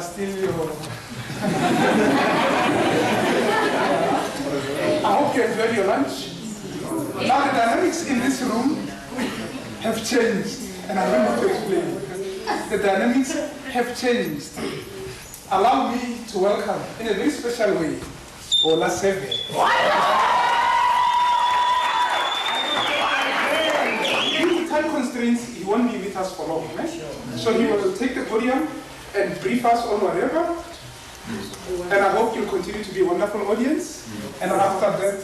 steal your... I hope you enjoyed your lunch. Now the dynamics in this room have changed, and I'm going to explain. The dynamics have changed. Allow me to welcome, in a very special way, Zola 7. Due to time constraints, he won't be with us for long. So he will take the podium and brief us on whatever. And I hope you'll continue to be a wonderful audience. And after that,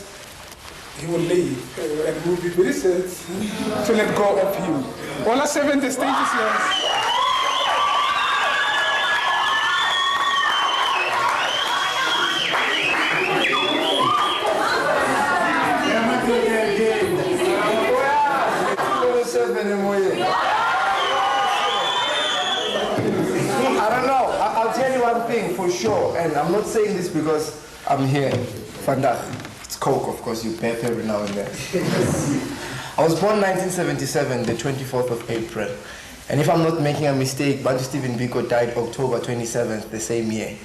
he will leave. And we'll be very sad to let go of him. Zola 7, the stage is yours. I don't know. I'll tell you one thing for sure, and I'm not saying this because I'm here. Vandaag. It's Coke, of course, you pep every now and then. I was born 1977, the 24th of April. And if I'm not making a mistake, Bantu Stephen BIKO died October 27th, the same year.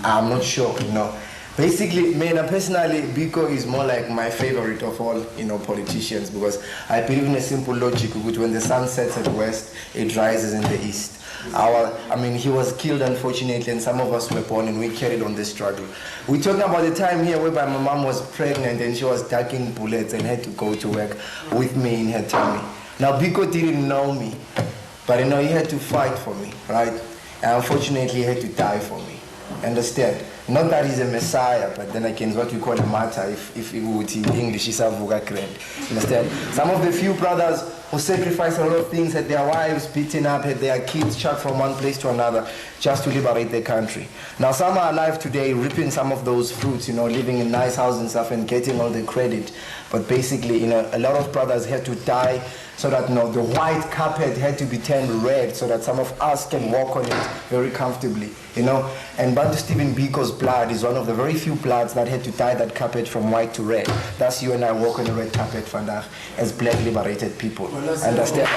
I'm not sure, you know. Basically, personally, BIKO is more like my favorite of all, politicians, because I believe in a simple logic, which when the sun sets at west, it rises in the east. He was killed, unfortunately, and some of us were born, and we carried on the struggle. We're talking about the time here whereby my mom was pregnant, and she was ducking bullets and had to go to work with me in her tummy. Now, BIKO didn't know me, but he had to fight for me, right? And unfortunately, he had to die for me. Understand? Not that he's a messiah, but then again, it's what we call a martyr, if we would in English, is a Understand? Some of the few brothers who sacrificed a lot of things, had their wives beaten up, had their kids chucked from one place to another, just to liberate their country. Now, some are alive today, reaping some of those fruits, living in nice houses and stuff and getting all the credit. But basically, a lot of brothers had to die so that the white carpet had to be turned red so that some of us can walk on it very comfortably, And Bantu Stephen BIKO's blood is one of the very few bloods that had to dye that carpet from white to red. Thus, you and I walk on the red carpet, Vandaag, as black liberated people. Understand?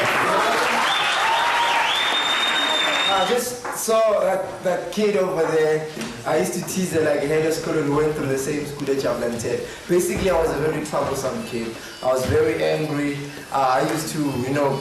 I just saw that kid over there. I used to tease her like Hello School and went through the same school that Jablante. Basically, I was a very troublesome kid. I was very angry. I used to,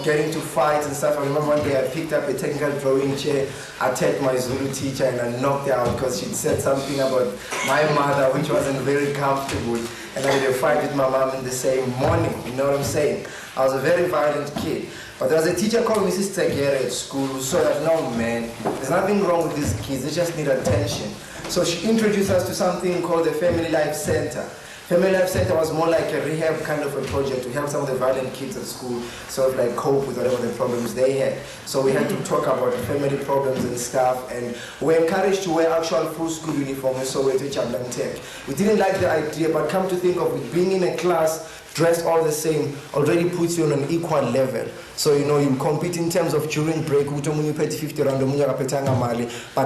get into fights and stuff. I remember one day I picked up a technical drawing chair, attacked my Zulu teacher, and I knocked her out because she'd said something about my mother, which wasn't very comfortable. And I had a fight with my mom in the same morning. You know what I'm saying? I was a very violent kid. But there was a teacher called Mrs. Tegere at school who saw that, no man, there's nothing wrong with these kids, they just need attention. So she introduced us to something called the Family Life Center. Family Life Center was more like a rehab kind of a project to help some of the violent kids at school sort of like cope with whatever the problems they had. So we had to talk about family problems and stuff, and we were encouraged to wear actual full school uniform, and so we went to Chablan Tech. We didn't like the idea, but come to think of it, being in a class dressed all the same already puts you on an equal level. So you compete in terms of during break, but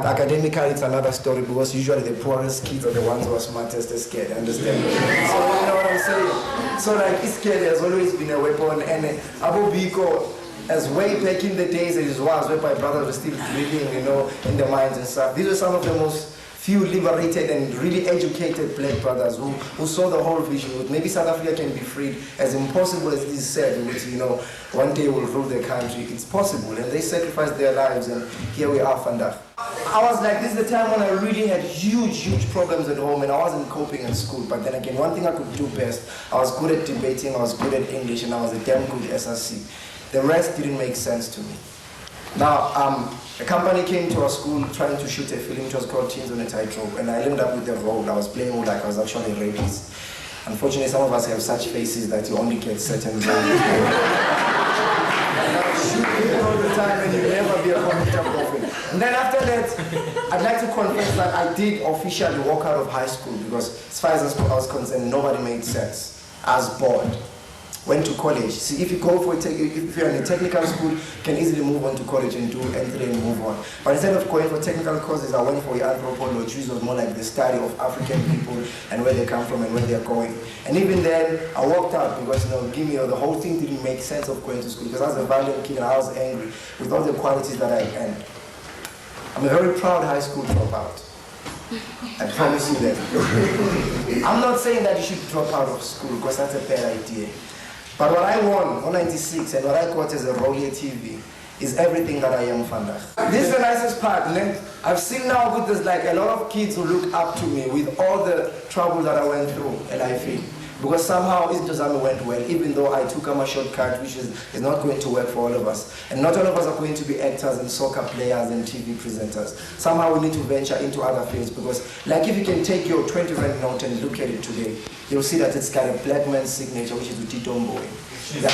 academically it's another story, because usually the poorest kids are the ones who are smartest and scared, understand? So you know what I'm saying? So like scared has always been a weapon, and Abu BIKO, as way back in the days as was, where my brothers were still breathing, in the mines and stuff. These were some of the most few liberated and really educated black brothers who saw the whole vision. Maybe South Africa can be freed, as impossible as it is said, which, one day we'll rule the country. It's possible, and they sacrificed their lives, and here we are, Vandaag. I was like, this is the time when I really had huge problems at home, and I wasn't coping in school. But then again, one thing I could do best, I was good at debating, I was good at English, and I was a damn good SRC. The rest didn't make sense to me. Now, a company came to our school trying to shoot a film which was called Teens on a Tightrope, and I ended up with the role. I was playing like I was actually a rapist. Unfortunately, some of us have such faces that you only get certain roles. Shoot people all the time, and you never be a computer profit. And then after that, I'd like to confess that I did officially walk out of high school, because as far as I was concerned, nobody made sense. I was bored. Went to college. See, if you go for if you're in a technical school, you can easily move on to college and do entry and move on. But instead of going for technical courses, I went for anthropology, which was more like the study of African people and where they come from and where they're going. And even then, I walked out because the whole thing didn't make sense of going to school, because I was a violent kid and I was angry with all the qualities that I had. I'm a very proud high school dropout. I promise you that. I'm not saying that you should drop out of school because that's a bad idea. But what I won on 96 and what I got as a Rolia TV is everything that I am, Fanda. This is the nicest part, man. I've seen now with this, like a lot of kids who look up to me with all the trouble that I went through, and I feel. Because somehow Izintozami went well, even though I took a shortcut, which is not going to work for all of us. And not all of us are going to be actors and soccer players and TV presenters. Somehow we need to venture into other fields, because like if you can take your 20 rand note and look at it today, you'll see that it's got a black man's signature, which is Utitomboy. The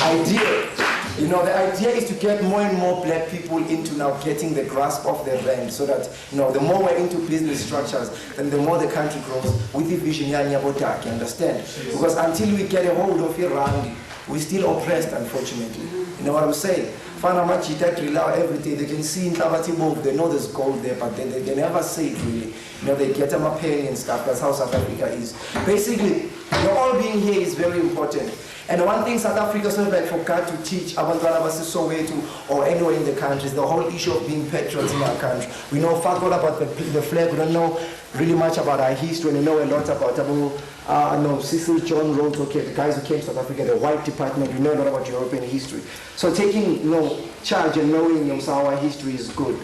idea is to get more and more black people into now getting the grasp of the rand, so that the more we're into business structures, then the more the country grows with the vision. You understand? Because until we get a hold of your rand, we're still oppressed, unfortunately. You know what I'm saying? Fanamachita drill out every day. They can see in Tabati move, they know there's gold there, but they never say it really. They get them a penny and stuff. That's how South Africa is. Basically, all being here is very important. And one thing South Africa sort of like forgot to teach Abantwana Soweto or anywhere in the country is the whole issue of being patriots in our country. We know fuck all about the flag. We don't know really much about our history. We know a lot about Cecil John Rhodes, okay, the guys who came to South Africa, the white department. We know a lot about European history. So taking charge and knowing our history is good.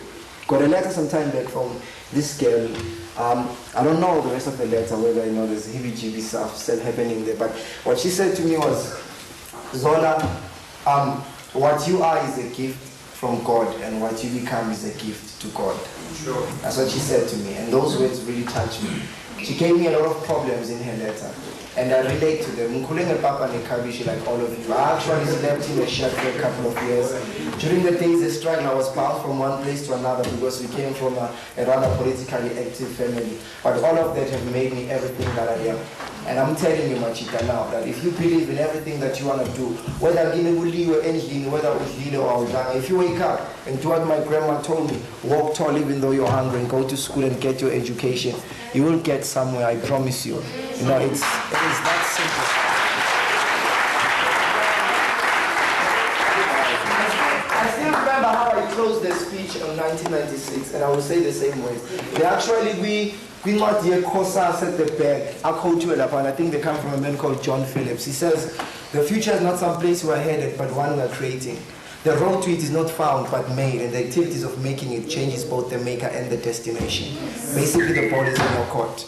Got a letter some time back from this girl. I don't know the rest of the letter, whether there's heebie-jeebie stuff still happening there, but what she said to me was, Zola, what you are is a gift from God, and what you become is a gift to God. Sure. That's what she said to me, and those words really touched me. She gave me a lot of problems in her letter, and I relate to them. Nkulinga Papa Nekabishi, like all of you. I actually slept in a shed for a couple of years. During the days of struggle, I was bounced from one place to another because we came from a rather politically active family. But all of that have made me everything that I am. And I'm telling you, Machita, now, that if you believe in everything that you want to do, whether if you wake up and do what my grandma told me, walk tall even though you're hungry and go to school and get your education, you will get somewhere, I promise you. It is that simple. I still remember how I closed the speech in 1996, and I will say the same way. They actually, we not yet Kosa at the back. I quote you, and I think they come from a man called John Phillips. He says, the future is not some place we're headed, but one we're creating. The road to it is not found, but made, and the activities of making it changes both the maker and the destination. Basically, the ball is in your court.